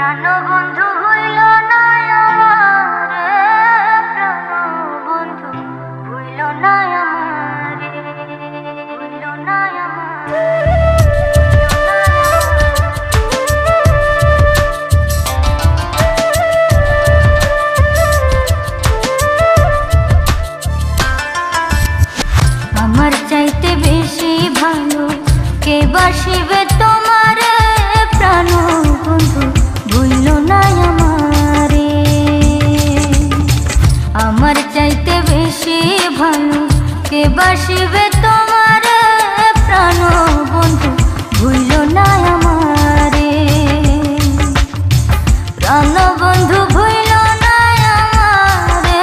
প্রাণবন্ধু হইল না আমারে, প্রাণবন্ধু হইল না আমারে, হইল না আমারে। আমার চাইতে বেশি ভালো কে বাসিবে তোমারে, প্রাণবন্ধু ভুইল না আমারে। আমার চাইতে বেশি ভালো কে বাসিবে তোমারে, প্রাণবন্ধু ভুইল না আমারে। প্রাণবন্ধু ভুইল না আমারে,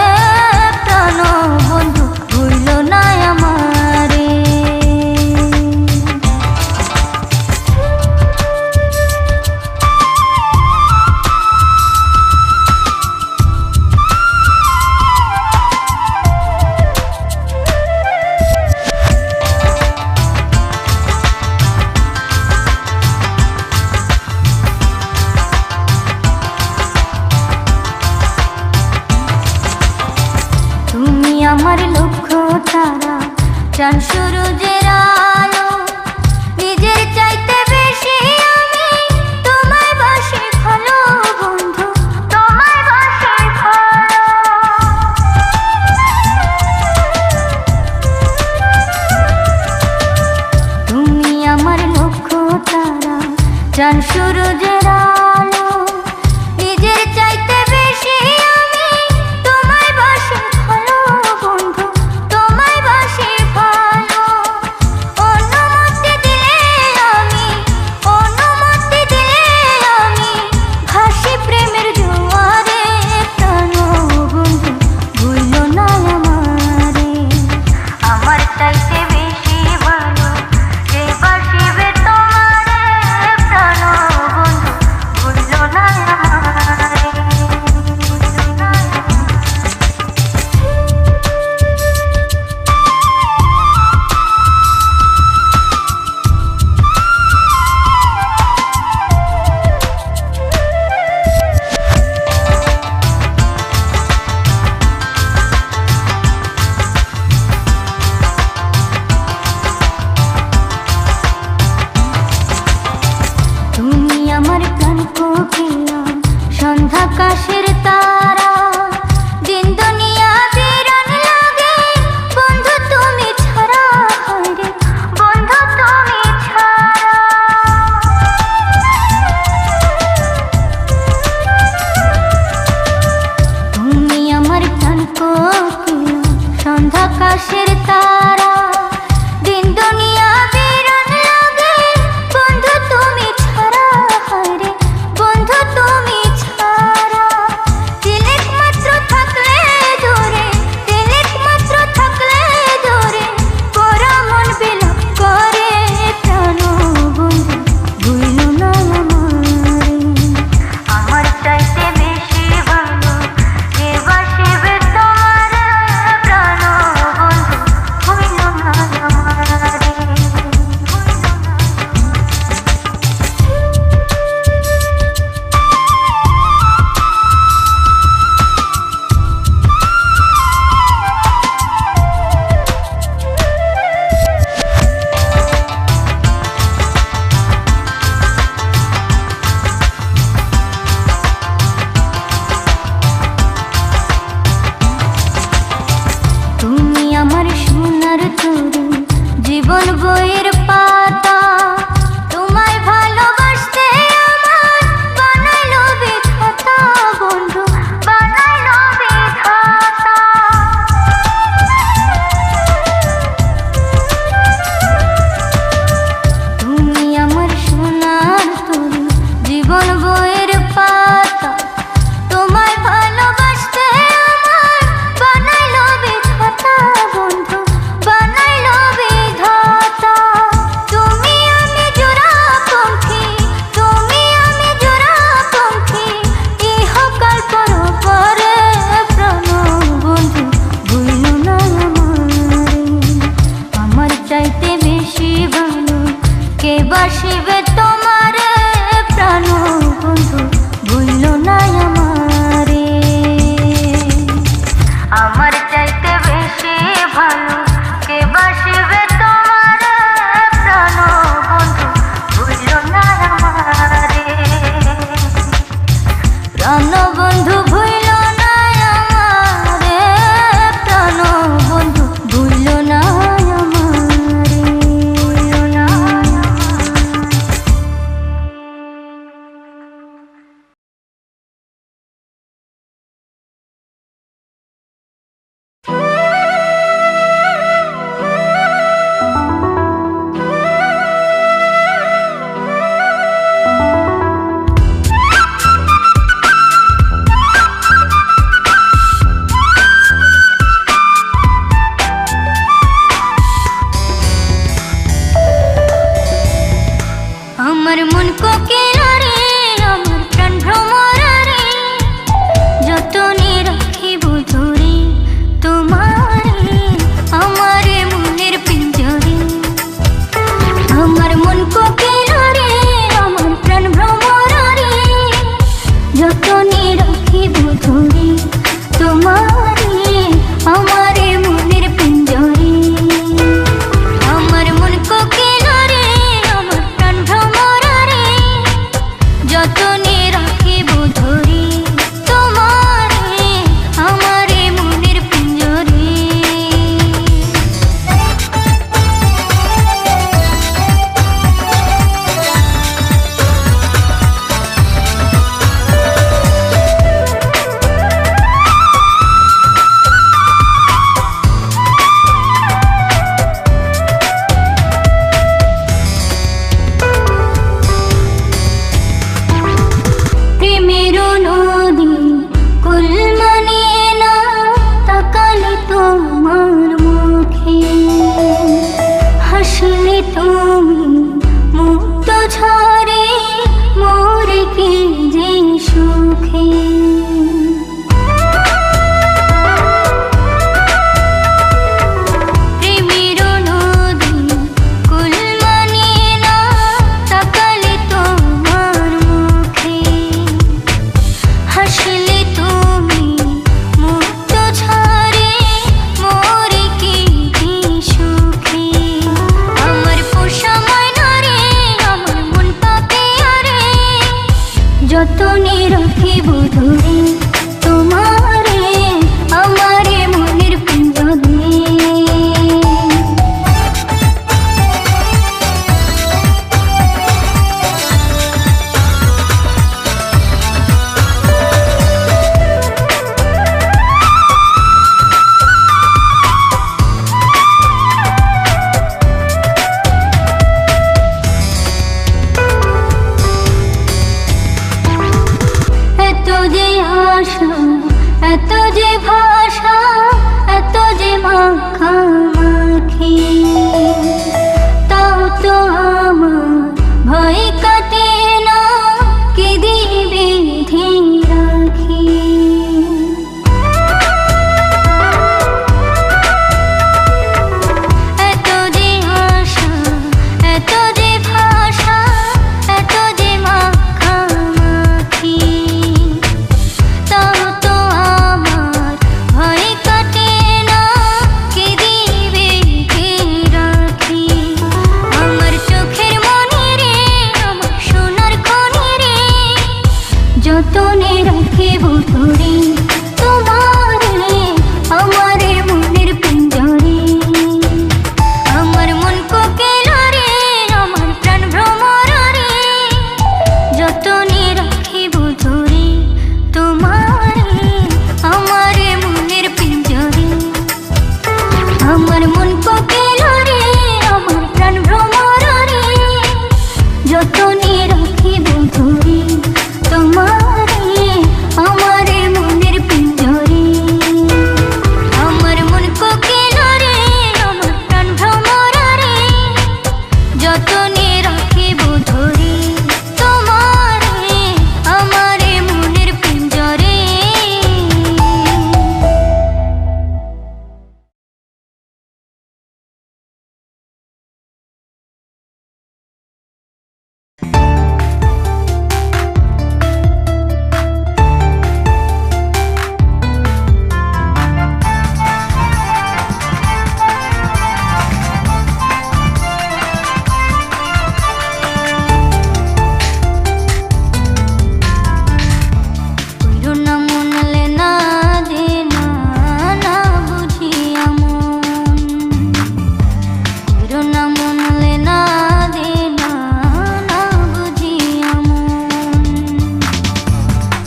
প্রাণবন্ধু ভুইল না আমারে। তুমি আমার লক্ষ্য তারা, চাঁদ সূরজের আলো, নিজের চাইতে বেশি আমি তোমায় বাসি ভালো বন্ধু, তোমায় বাসি ভালো। তুমি আমার লক্ষ্য তারা, চাঁদ সূরজের আলো, নিজের চাইতে বেশি আমি তোমায় বাসি ভালো বন্ধু, তোমায় বাসি ভালো। অনুমতি দিলে আমি, অনুমতি দিলে আমি ভাসি প্রেমের জোয়ারে, প্রাণবন্ধু ভুইল না আমারে। আমার চাইতে বেশি ভালো কে বাসিবে তোমারে, প্রাণবন্ধু ভুইল না আমারে, ভুইল না তুমি আমার প্রাণ কোকিলা, সন্ধ্যাকাশের তারা, দিন দুনিয়া বিরান লাগে বন্ধু তুমি ছাড়া, হায়রে বন্ধু তুমি ছাড়া। তুমি আমার প্রাণ কোকিলা, সন্ধ্যাকাশের তারা, দিন দুনিয়া বিরান লাগে বন্ধু তুমি ছাড়া, হায়রে বন্ধু তুমি ছাড়া। তিলেক মাত্র থাকলে দূরে, তিলেক মাত্র থাকলে দূরে, পোড়া মন বিলাপ করে, প্রাণবন্ধু ভুইল না আমারে। আমার চাইতে বেশি ভালো কে বাসিবে তোমারে, প্রাণবন্ধু ভুইল না আমারে, ভুইল না। তুমি আমার সোনার তরু, জীবন বইয়ের পাতা, তোমায় ভালোবাসতে আমার বানাইলো বিধাতা বন্ধু, বানাইলো বিধাতা। তুমি আমার সোনার তরু, জীবন বইয়ের পাতা, তোমায় ভালোবাসতে আমার বানাইলো বিধাতা বন্ধু, বানাইলো বিধাতা। তুমি আমি জোড়া পঙ্খী, তুমি আমি জোড়া পঙ্খী, ইহকাল পরপরে, প্রাণবন্ধু ভুইল না আমারে। আমার চাইতে বেশি ভালো কে বাসিবে তোমারে, প্রাণবন্ধু ভুইল আমার মন কোকিলা রে, আমার প্রাণ ভ্রমরা রে, যতনে রাখিব ধরে তোমারে, আমার মনের পিঞ্জরে। আমার মন কোকিলা রে, আমার প্রাণ ভ্রমরা রে, যতনে রাখিব ধরে তোমারে, আমার মনের পিঞ্জরে। আমার মন কোকিলা রে, আমার প্রাণ ভ্রমরা রে, যতনে রাখিব ধরে তোমারে, আমার মনের পিঞ্জরে। প্রেমের নদী কুল মানে না, তাকালে তোমার মুখে, হাসলে তুমি মুক্ত ঝরে, মোরে কি যে সুখে। প্রেমের নদী কুল মানে না, তাকালে তোমার মুখে, হাসলে তুমি মুক্ত ঝরে, মোরে কি যে সুখে। আমার পোষা ময়না রে, আমার মন পাপিয়া রে, যতনে রাখিব ধরে তোমারে, আমার মনের পিঞ্জরে। এত যে আশা, এত যে ভাষা, এত যে মাখামাখি, তাও তো আমার ভয় কাটে না, কি দিবে রাখি। এত যে আশা, এত যে ভাষা, এত যে মাখামাখি, তাও তো আমার ভয় কাটে না, কি দিবে রাখি। আমার চোখের মনি রে, আমার সোনার খনি রে, যতনে রাখিব ধরে তোমারে, আমার মনের পিঞ্জরে। আমার মন কোকিলা রে, আমার প্রাণ ভ্রমরা রে, যতনে রাখিব ধরে তোমারে, আমার মনের পিঞ্জরে। আমার মন কোকিলা রে, আমার প্রাণ ভ্রমরা রে, যতনে রাখিব ধরে তোমারে, আমার মনের পিঞ্জরে। আমার মন কোকিলা রে, আমার প্রাণ ভ্রমরা রে, যতনে রাখিব ধরে তোমারে, আমার মনের পিঞ্জরে। কইরো না মনলে না দে না, না বুঝিয়া মন। কইরো না মনলে না দে না, না বুঝিয়া মন।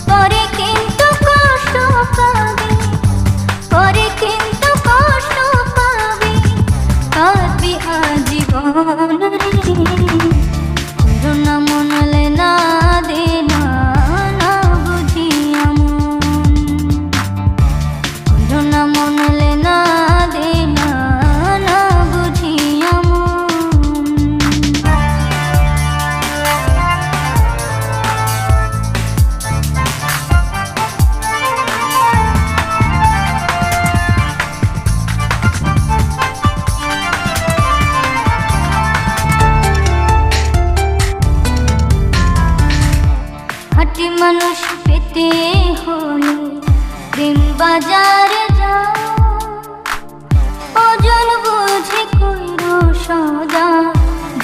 পরে কিন্তু কষ্ট পাবে, পরে কিন্তু কষ্ট পাবে, কাঁদবি আজীবন রে। কইরো না মনলে না দে না, না বুঝিয়া মন। কইরো না মনলে না দে না, না বুঝিয়া মন। মানুষ পেতে হলে প্রেম বাজারে যাও, ওজন বুঝে কইরো সদা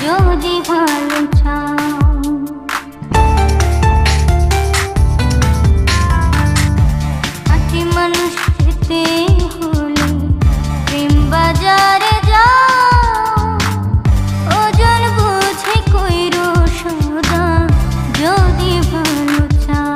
যদি ভালো চাও। খাঁটি মানুষ পেতে হলে প্রেম বাজারে যাও, ওজন বুঝে কইরো সদা যদি ভালো চাও।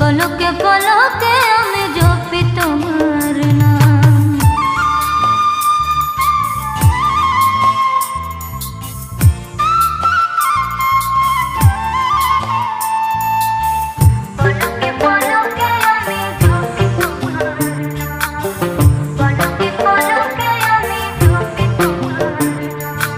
পলকে পলকে আমি জপি তোমার নাম। পলকে পলকে আমি জপি তোমার নাম, পলকে পলকে আমি জপি তোমার নাম।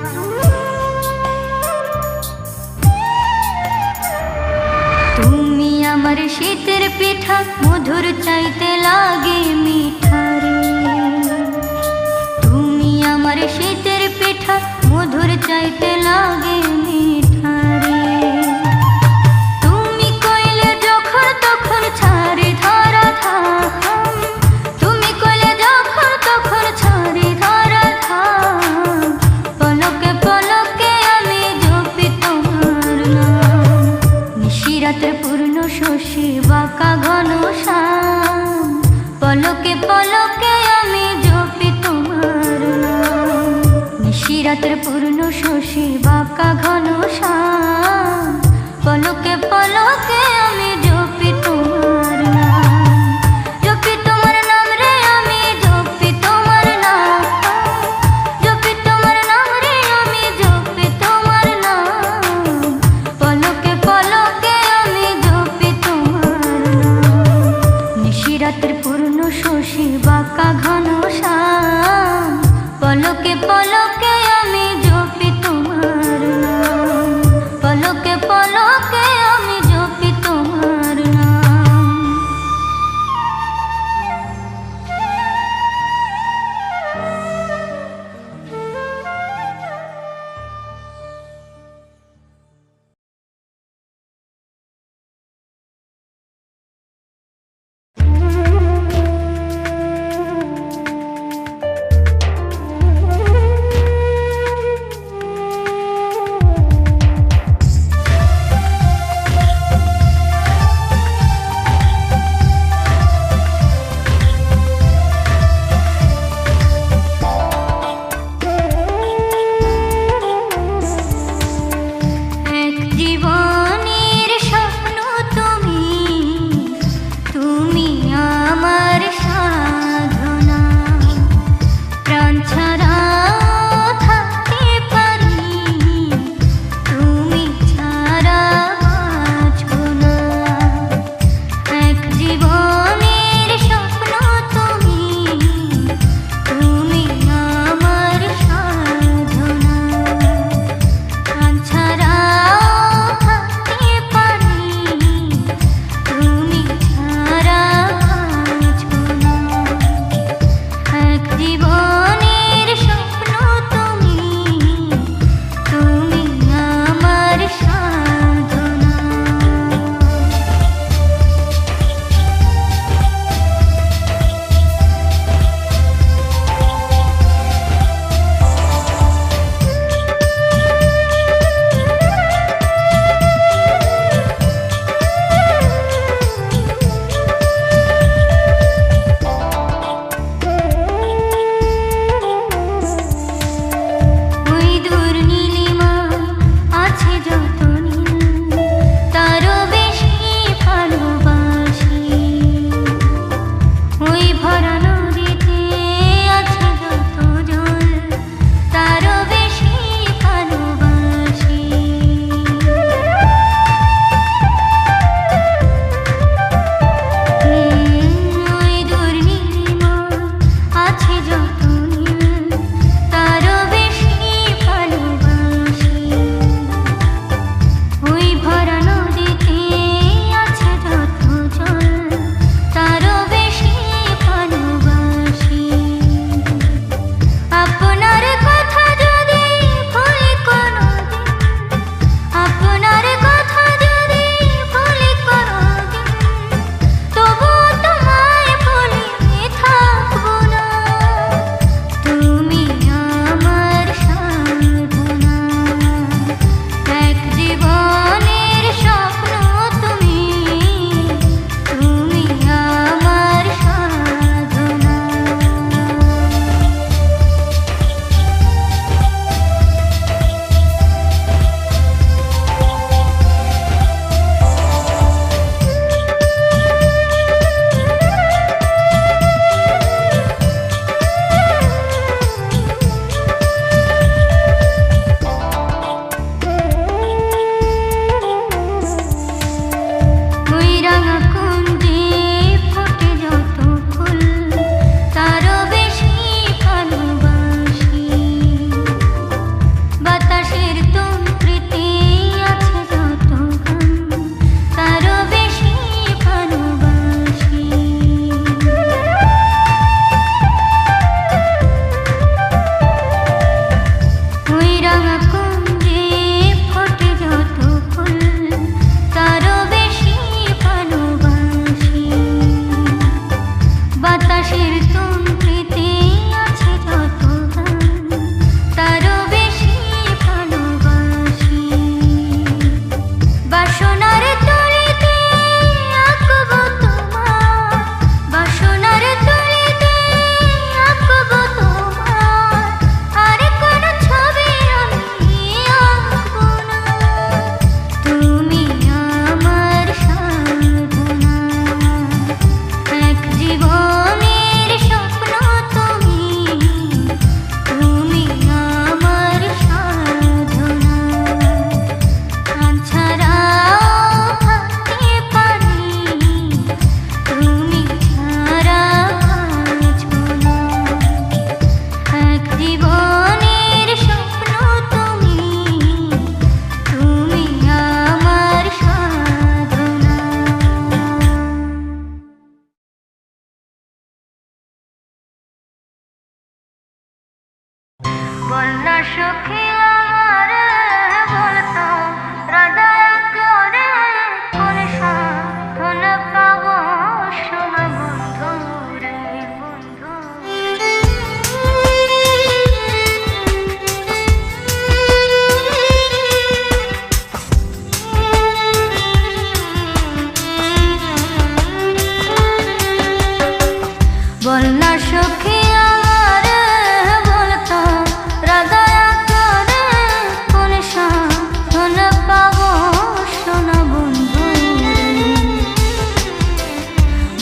তুমি আমার শীতের পিঠা, মধুর চাইতে লাগে মিঠা রে। তুমি আমার শীতের পিঠা, মধুর চাইতে লাগে মিঠা রে। তুমি কইলে যখন তখন ছাড়ি ধরা ধাম, তুমি কইলে যখন তখন ছাড়ি ধরা ধাম। পলকে পলকে আমি জপি তোমার নাম, নিশিরাতের পূর্ণ শশী বাঁকা ঘন শ্যাম। পলকে পলকে আমি জপি তোমার নাম, নিশিরাতের পূর্ণ শশী বাঁকা ঘন শ্যাম। পলকে পলকে আমি জপি তোমার নাম, জপি তোমার নাম রে আমি জপি তোমার নাম, জপি তোমার নাম রে আমি জপি তোমার নাম। পলকে পলকে আমি জপি তোমার নাম, নিশিরাতের পূর্ণ শশী বাঁকা ঘন শ্যাম। পলকে পলকে আমি জপি তোমার নাম, পলকে পলকে আমি জপি তোমার নাম।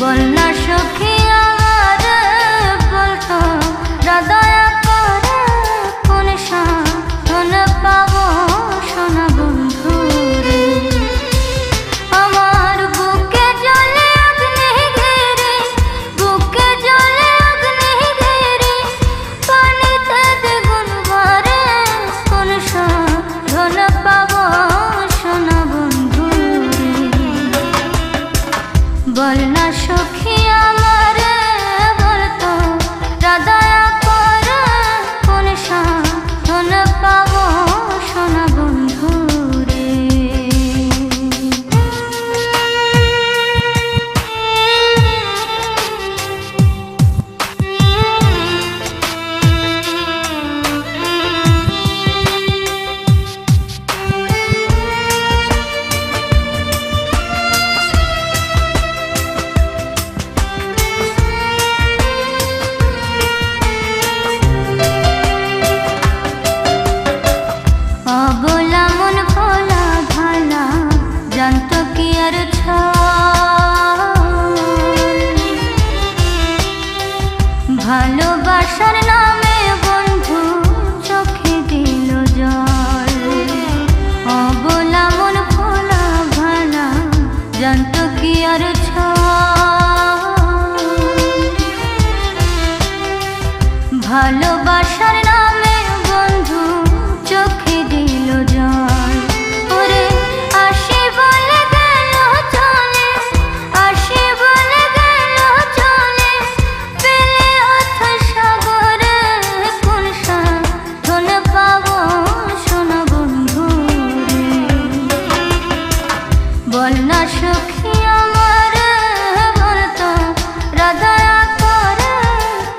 বল না সখী আমার বলতো হৃদয় করে কোন সাধন পাবো সোনা বন্ধু রে। আমার বুকে জ্বলে অগ্নি ঘিরে, বুকে জ্বলে অগ্নি ঘিরে, পানিতে দ্বিগুণ ভরে কোন সাধন পাবো সোনা বন্ধু রে। বল না সখী আমার বলতো হৃদয় করে কোন সাধন পাবো সোনা বন্ধু রে। অবলা মন ভোলা ভালা জানত কি আর ভালোবাসার নামে বন্ধু চোখে দিল জল। অবলা মন ভোলা ভালা জানত কি আর ভালোবাসার নামে বন্ধু চোখে দিল জল। ওরে আসি বলে গেল চলে, আসি বলে গেল চলে, পেলে অর্থ সাগরে কোন সাধন পাবো সোনা বন্ধু রে। বল না সখী আমার বলতো হৃদয় করে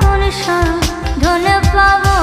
কোন সাধন পাবো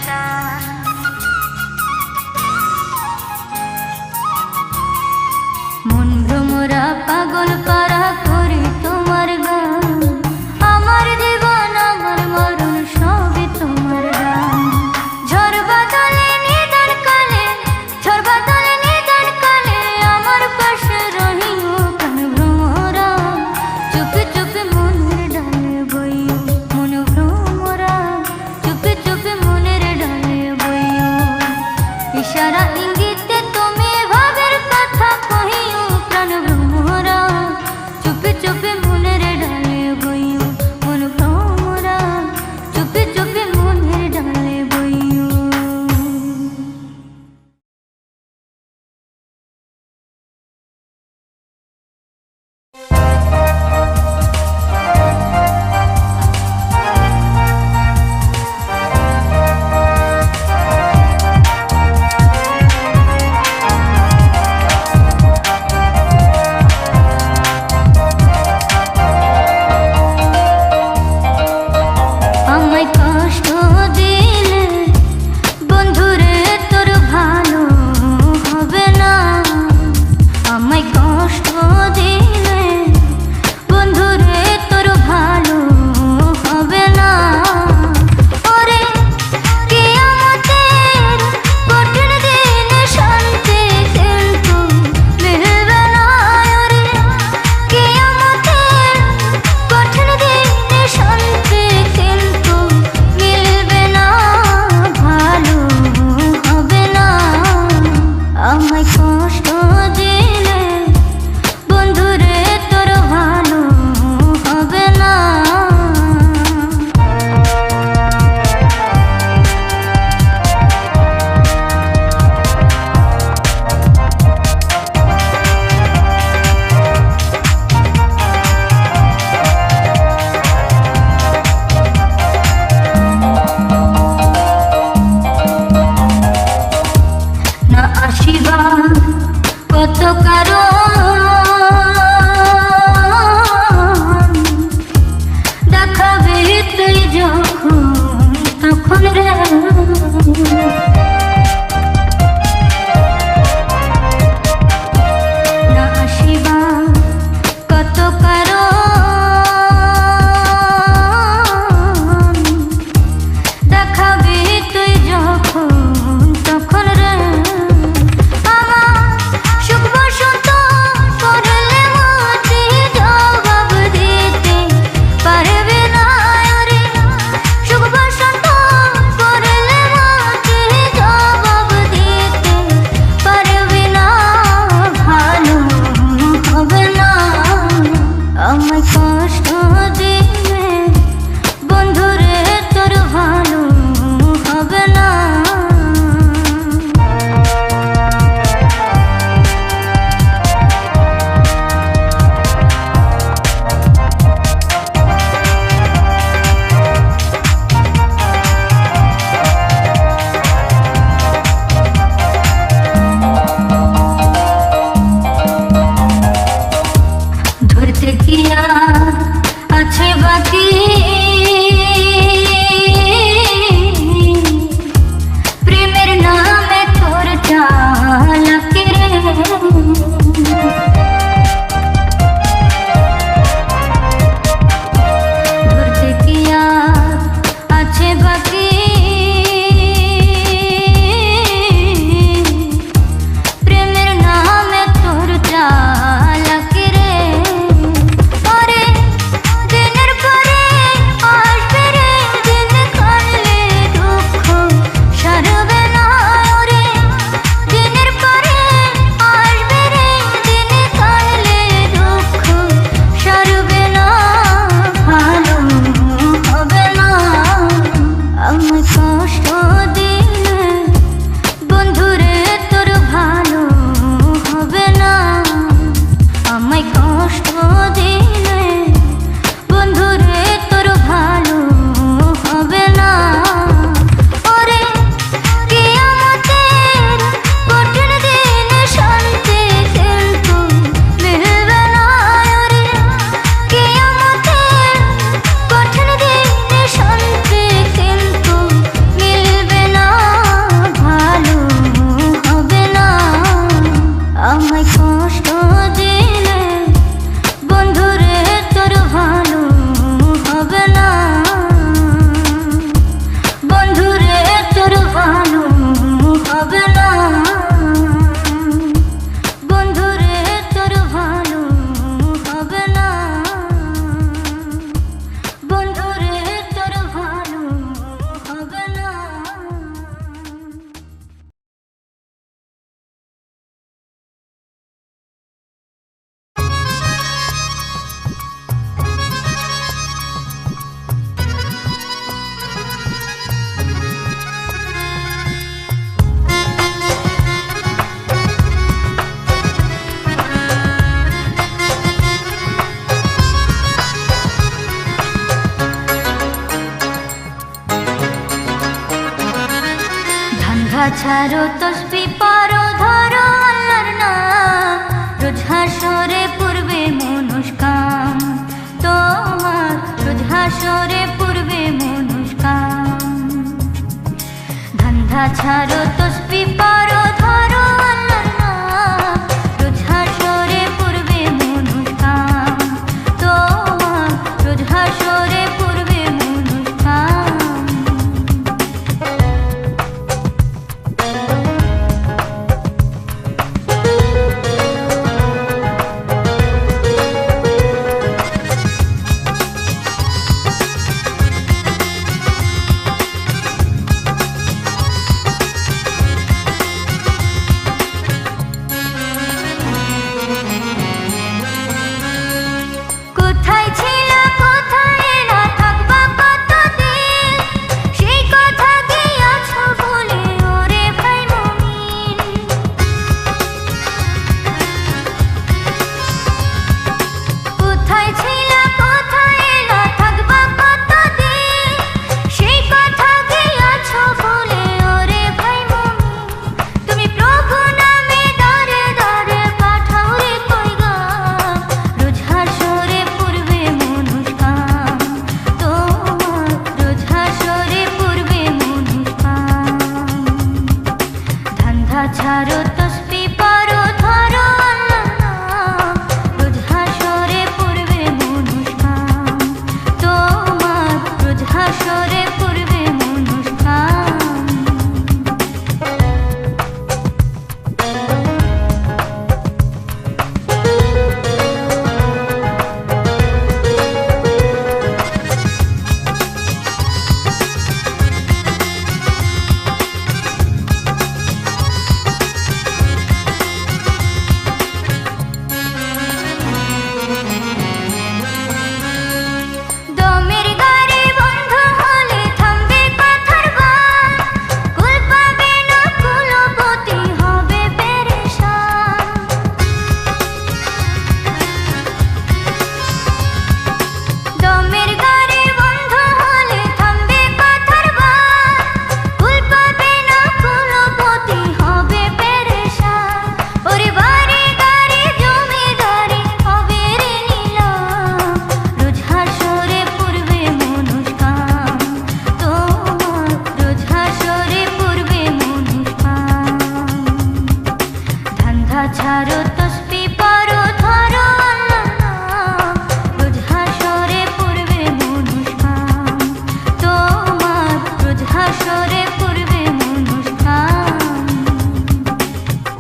টান। মন ভ্রমরা পাগল পারা করি তোমার গান, আমার জীবন আমার মরণ সবই তোমার গান। ঝড় বাদলে নিদান কালে, ঝড় বাদলে নিদান কালে আমার পাশে রহিও প্রাণ ভ্রমরা। চুপে চুপে মনের ডালে বইও, মন ভ্রমরা চুপে চুপে মনের ডালে বইও। ইশারা ইঙ্গিতে তুমি ভাবের কথা কহিও প্রাণ ভ্রমরা। ছাড়ো তসবি পড়ো ধরো আল্লাহর নাম, রোজ হাসরে পূর্বে মনুষ্কাম তোমার, রোজ হাসরে পূর্বে মনুষ্কাম। ধান্ধা ছাড়ো তসবি পড়ো ধরো আল্লাহর নাম, রোজ হাসরে পূর্বে মনুষ্কাম তোমার, রোজ হাসরে পূর্বে মনুষ্কাম। কোথায় ছিলা কোথায় এলা থাকবা কতদিন, সেই কথা গিয়াছো বলে ওরে ভাই মুমিন। কোথায় ছিলা কোথায় এলা থাকবা কতদিন, সেই কথা গিয়াছো বলে ওরে ভাই মুমিন। তুমি প্রভু নামে দারে দারে পাঠাও রে পয়গাম, রোজ হাসরে পূর্বে মনুষ্কাম তোমার, রোজ হাসরে পূর্বে মনুষ্কাম। ধান্ধা ছাড়ো তসবি পড়ো ধরো আল্লাহর নাম, রোজ হাসরে পূর্বে মনুষ্কাম তোমার, রোজ হাসরে পূর্বে মনুষ্কাম। দমের গাড়ি বন্ধ হলে থামবে কথার বান, কুল পাবে না কুলপতি হবে পেরেশান। দমের গাড়ি বন্ধ হলে থামবে কথার বান, কুল পাবে না কুলপতি হবে পেরেশান। ওরে বাড়ি গাড়ি জমিদারি হবে রে নিলাম, রোজ হাসরে পূর্বে মনুষ্কাম তোমার, রোজ হাসরে পূর্বে মনুষ্কাম। ধান্ধা ছাড়ো তসবি পড়ো ধরো আল্লাহর নাম, রোজ হাসরে পূর্বে মনুষ্কাম তোমার, রোজ হাসরে পূর্বে মনুষ্কাম।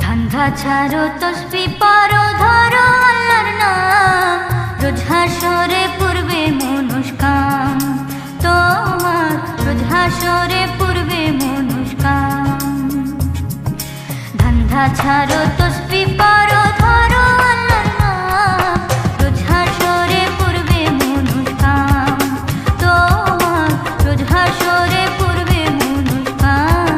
ধান্ধা ছাড়ো তসবি পড়ো ধরো আল্লাহর নাম, রোজ হাসরে পূর্বে মনুষ্কাম তোমার, রোজ হাসরে পূর্বে মনুষ্কাম। ধান্ধা ছাড়ো তসবি পড়ো ধরো আল্লাহর নাম, রোজ হাসরে পূর্বে মনুষ্কাম তোমার, রোজ হাসরে পূর্বে মনুষ্কাম।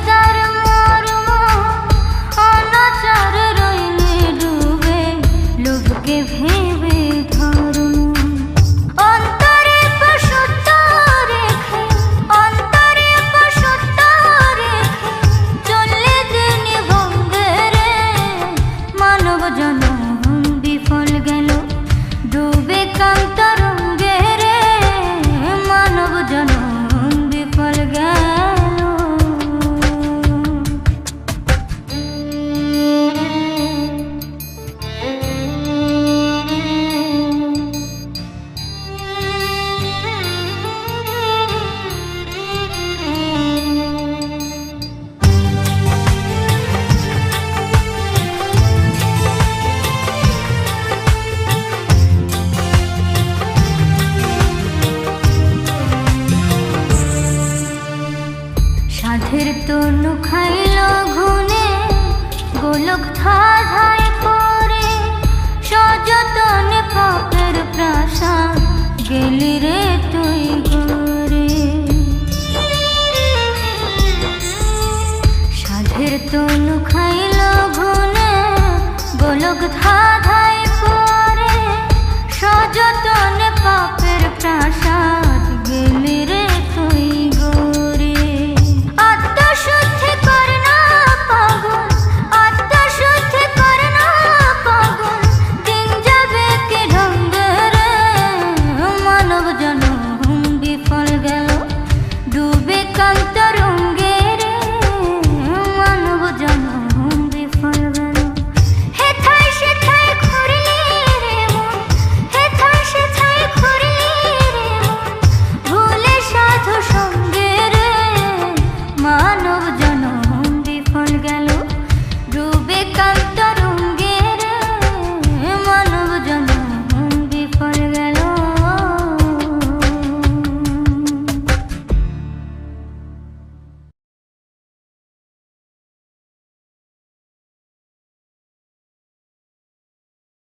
তার মর্ম অনাচার রইলে ডুবে লোভকে ভেবে ধর্ম অন্তরে পশুত্ব রেখে অন্তরে পশুত্ব রেখে চললে দিন ভঙ্গে রে মানব জনম বিফল গেল ডুবে কান্তরঙ্গে রে মানব জনম বিফল গেল। সাধের তনু খাইল ঘুনে গোলক ধাঁধায় পড়ে সযতনে পাপের প্রাসাদ গেলি রে তুই গো।